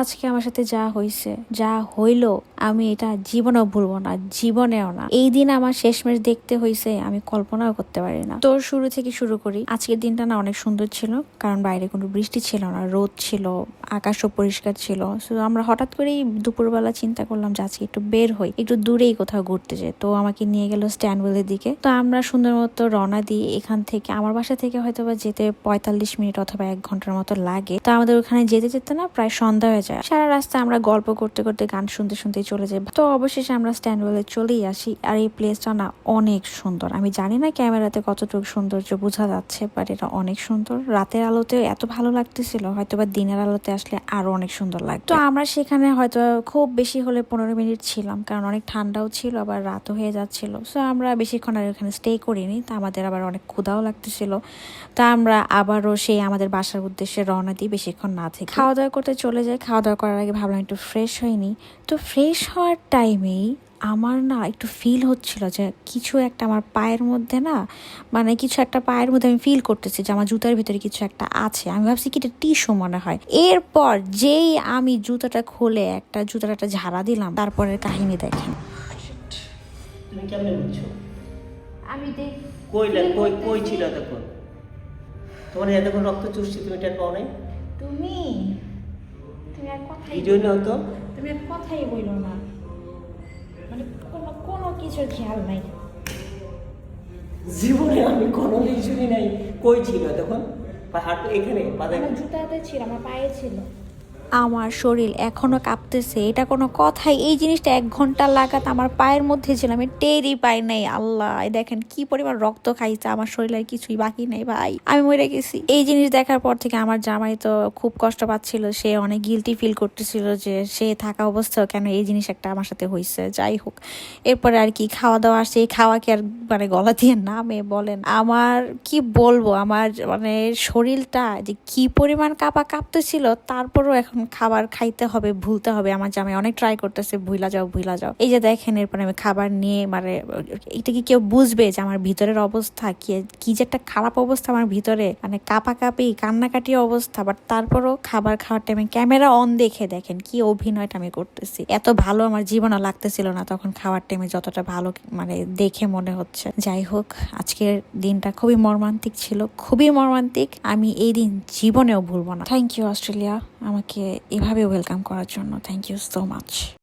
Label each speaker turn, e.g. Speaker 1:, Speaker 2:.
Speaker 1: আজকে আমার সাথে যা হইছে, যা হইলো, আমি এটা জীবনেও ভুলবো না, জীবনেও না। এই দিন আমার শেষমেশ দেখতে হইছে, আমি কল্পনাও করতে পারি না। তো শুরু থেকে শুরু করি। আজকের দিনটা না অনেক সুন্দর ছিল, কারণ বাইরে কোনো বৃষ্টি ছিল না, রোদ ছিল, আকাশও পরিষ্কার ছিল। তো আমরা হঠাৎ করেই দুপুরবেলা চিন্তা করলাম যে আজকে একটু বের হই, একটু দূরেই কোথাও ঘুরতে যাই। তো আমাকে নিয়ে গেল স্ট্যানওয়েলের দিকে। তো আমরা সুন্দর মতো রওনা দিই। এখান থেকে আমার বাসা থেকে হয়তো বা যেতে 45 মিনিট অথবা 1 ঘন্টার মতো লাগে। তো আমাদের ওখানে যেতে যেতে না প্রায় সন্ধ্যা হয়ে যায়। সারা রাস্তা আমরা গল্প করতে করতে গান শুনতে শুনতে চলে যাই। তো অবশেষে আমরা স্ট্যানওয়েলে চলেই আসি। আর এই প্লেসটা না অনেক সুন্দর। আমি জানি না ক্যামেরাতে কতটুকু সৌন্দর্য বোঝা যাচ্ছে, বাট এটা অনেক সুন্দর। রাতের আলোতে এত ভালো লাগতেছিল, হয়তো বা দিনের আলোতে আসলে আরো অনেক সুন্দর লাগতো। তো আমরা সেখানে হয়তো খুব বেশি হলে 15 মিনিট ছিলাম, কারণ অনেক ঠান্ডাও ছিল, আবার রাতও হয়ে যাচ্ছিল। তো আমরা বেশিক্ষণ আর ওখানে স্টে করিনি। তা আমাদের আবার অনেক ক্ষুধাও লাগতেছিল। তা আমরা আবারও সেই আমাদের বাসার উদ্দেশ্যে রওনা দিই, বেশিক্ষণ না থেকে খাওয়া দাওয়া করতে চলে যাই। খাওয়া দাওয়া করার আগে ভাবলাম একটু ফ্রেশ হয়নি। তো ফ্রেশ হওয়ার টাইমেই আমার না একটু ফিল হচ্ছিল যে কিছু একটা আমার পায়ের মধ্যে না, মানে কিছু একটা পায়ের মধ্যে আমি ফিল করতেছি যে আমার জুতার ভিতরে কিছু একটা আছে। আমি ভাবছি কি এটা টিস্যু মনে হয়। এরপর যেই আমি জুতাটা খুলে জুতার একটা ঝাড়া দিলাম, তারপরের কাহিনী দেখেন।
Speaker 2: তুমি কেমনে বুঝছো?
Speaker 1: আমি
Speaker 2: কই ছিল তখন? তোমার এতক্ষণ রক্ত চুষছি, তুমি টের পাও নাই?
Speaker 1: তুমি তুমি আর কথাই
Speaker 2: ভিডিও নাও তো।
Speaker 1: তুমি আর কথাই বইলো না, মানে কোনো কিছুর খেয়াল নাই।
Speaker 2: জীবনে আমি কোনো শুনি নাই। কই ছিল তখন? হাত এখানে
Speaker 1: আমার জুতাতে ছিল, আমার পায়ে ছিল। আমার শরীর এখনো কাঁপতেছে, এটা কোনো কথাই? এই জিনিসটা 1 ঘন্টা লাগাত আমার পায়ের মধ্যে ছিল, আমি টেরই পাই নাই। আল্লাহ, দেখেন কি পরিমাণ রক্ত খাইছে, আমার শরীরের কিছুই বাকি নেই ভাই, আমি মরে গেছি। এই জিনিস দেখার পর থেকে আমার জামাই তো খুব কষ্ট পাচ্ছিল, সে অনেক গিলটি ফিল করতেছিল যে সে থাকা অবস্থাও কেন এই জিনিস একটা আমার সাথে হয়েছে। যাই হোক, এরপরে আর কি খাওয়া দাওয়া আসছে, এই খাওয়া কি আর মানে গলা দিয়ে নামে বলেন? আমার কি বলবো, আমার মানে শরীরটা যে কি পরিমাণ কাঁপতেছিল। তারপরও এখন খাবার খাইতে হবে, ভুলতে হবে। আমার জামাই অনেক ট্রাই করতেছে ভুলা যাও ভুলা যাও। এই যে দেখেন, এরপরে আমি খাবার নিয়ে মানে এটা কি কেউ বুঝবে যে আমার ভিতরের অবস্থা কি যে একটা খারাপ অবস্থা আমার ভিতরে, মানে কাঁপাকাঁপি কান্নাকাটি অবস্থা। বাট তারপরও খাবার খাওয়ার টাইমে ক্যামেরা অন দেখে দেখেন কি অভিনয়টা আমি করতেছি। এত ভালো আমার জীবনও লাগতেছিল না তখন খাওয়ার টাইমে, যতটা ভালো মানে দেখে মনে হচ্ছে। যাই হোক, আজকের দিনটা খুবই মর্মান্তিক ছিল, খুবই মর্মান্তিক। আমি এই দিন জীবনেও ভুলবো না। থ্যাংক ইউ অস্ট্রেলিয়া, আমাকে এভাবে ওয়েলকাম করার জন্য। Thank you so much.